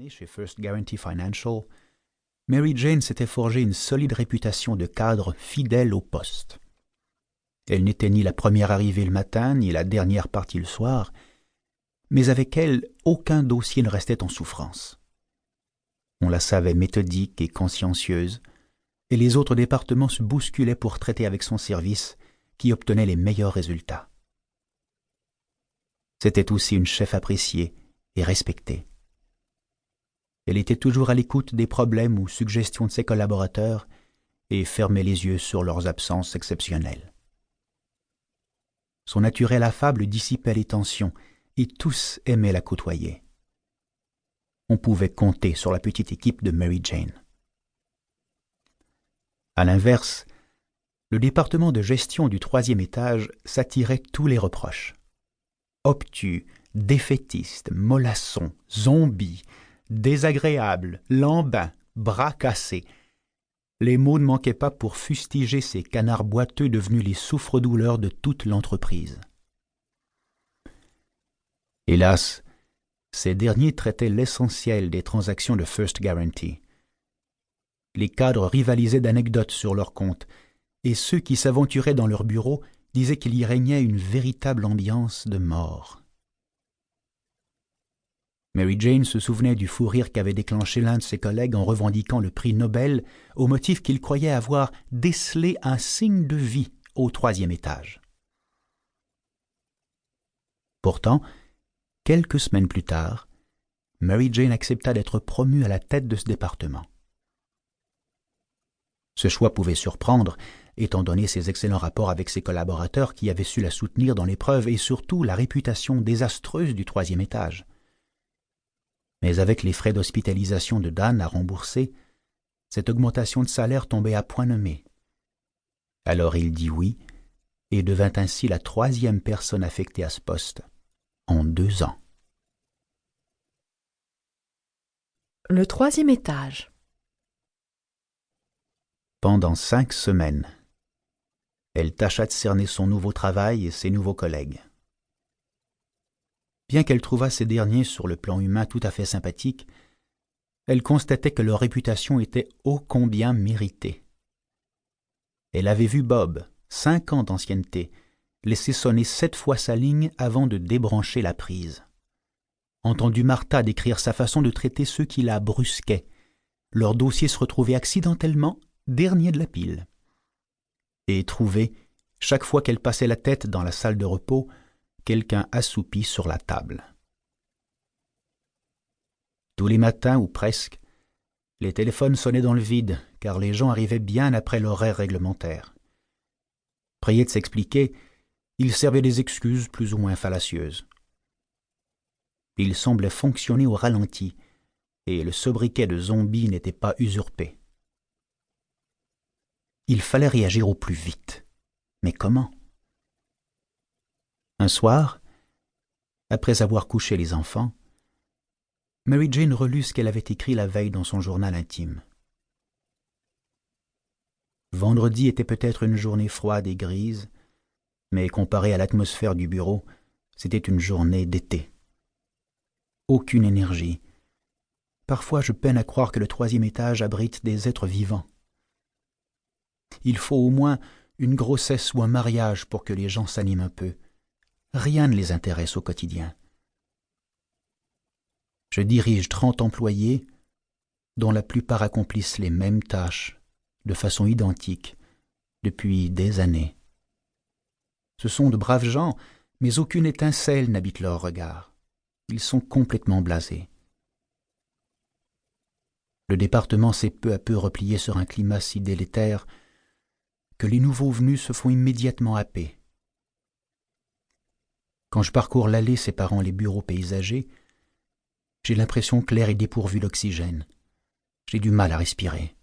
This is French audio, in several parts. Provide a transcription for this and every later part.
années chez First Guaranty Financial, Mary Jane s'était forgé une solide réputation de cadre fidèle au poste. Elle n'était ni la première arrivée le matin, ni la dernière partie le soir, mais avec elle, aucun dossier ne restait en souffrance. On la savait méthodique et consciencieuse, et les autres départements se bousculaient pour traiter avec son service, qui obtenait les meilleurs résultats. C'était aussi une chef appréciée et respectée. Elle était toujours à l'écoute des problèmes ou suggestions de ses collaborateurs et fermait les yeux sur leurs absences exceptionnelles. Son naturel affable dissipait les tensions et tous aimaient la côtoyer. On pouvait compter sur la petite équipe de Mary Jane. À l'inverse, le département de gestion du 3e étage s'attirait tous les reproches. Obtus, défaitiste, mollasson, zombie, désagréable, lambin, bras cassés. Les mots ne manquaient pas pour fustiger ces canards boiteux devenus les souffre-douleurs de toute l'entreprise. Hélas, ces derniers traitaient l'essentiel des transactions de First Guaranty. Les cadres rivalisaient d'anecdotes sur leur compte, et ceux qui s'aventuraient dans leur bureau disaient qu'il y régnait une véritable ambiance de mort. Mary Jane se souvenait du fou rire qu'avait déclenché l'un de ses collègues en revendiquant le prix Nobel au motif qu'il croyait avoir décelé un signe de vie au 3e étage. Pourtant, quelques semaines plus tard, Mary Jane accepta d'être promue à la tête de ce département. Ce choix pouvait surprendre, étant donné ses excellents rapports avec ses collaborateurs qui avaient su la soutenir dans l'épreuve et surtout la réputation désastreuse du 3e étage. Mais avec les frais d'hospitalisation de Dan à rembourser, cette augmentation de salaire tombait à point nommé. Alors il dit oui et devint ainsi la 3e personne affectée à ce poste en 2 ans. Le 3e étage. Pendant 5 semaines, elle tâcha de cerner son nouveau travail et ses nouveaux collègues. Bien qu'elle trouvât ces derniers sur le plan humain tout à fait sympathiques, elle constatait que leur réputation était ô combien méritée. Elle avait vu Bob, 5 ans d'ancienneté, laisser sonner 7 fois sa ligne avant de débrancher la prise. Entendu Martha décrire sa façon de traiter ceux qui la brusquaient. Leur dossier se retrouvait accidentellement dernier de la pile. Et trouver, chaque fois qu'elle passait la tête dans la salle de repos, quelqu'un assoupi sur la table. Tous les matins, ou presque, les téléphones sonnaient dans le vide, car les gens arrivaient bien après l'horaire réglementaire. Priés de s'expliquer, ils servaient des excuses plus ou moins fallacieuses. Ils semblaient fonctionner au ralenti, et le sobriquet de zombie n'était pas usurpé. Il fallait réagir au plus vite. Mais comment? Un soir, après avoir couché les enfants, Mary Jane relut ce qu'elle avait écrit la veille dans son journal intime. Vendredi était peut-être une journée froide et grise, mais comparée à l'atmosphère du bureau, c'était une journée d'été. Aucune énergie. Parfois, je peine à croire que le 3e étage abrite des êtres vivants. Il faut au moins une grossesse ou un mariage pour que les gens s'animent un peu. Rien ne les intéresse au quotidien. Je dirige 30 employés, dont la plupart accomplissent les mêmes tâches, de façon identique, depuis des années. Ce sont de braves gens, mais aucune étincelle n'habite leur regard. Ils sont complètement blasés. Le département s'est peu à peu replié sur un climat si délétère que les nouveaux venus se font immédiatement happer. Quand je parcours l'allée séparant les bureaux paysagers, j'ai l'impression que l'air est dépourvu d'oxygène. J'ai du mal à respirer.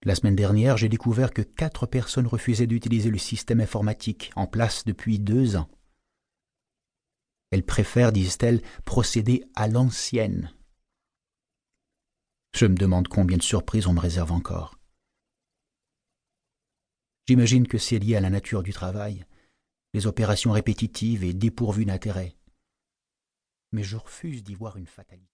La semaine dernière, j'ai découvert que 4 personnes refusaient d'utiliser le système informatique en place depuis 2 ans. Elles préfèrent, disent-elles, procéder à l'ancienne. Je me demande combien de surprises on me réserve encore. J'imagine que c'est lié à la nature du travail, les opérations répétitives et dépourvues d'intérêt. Mais je refuse d'y voir une fatalité.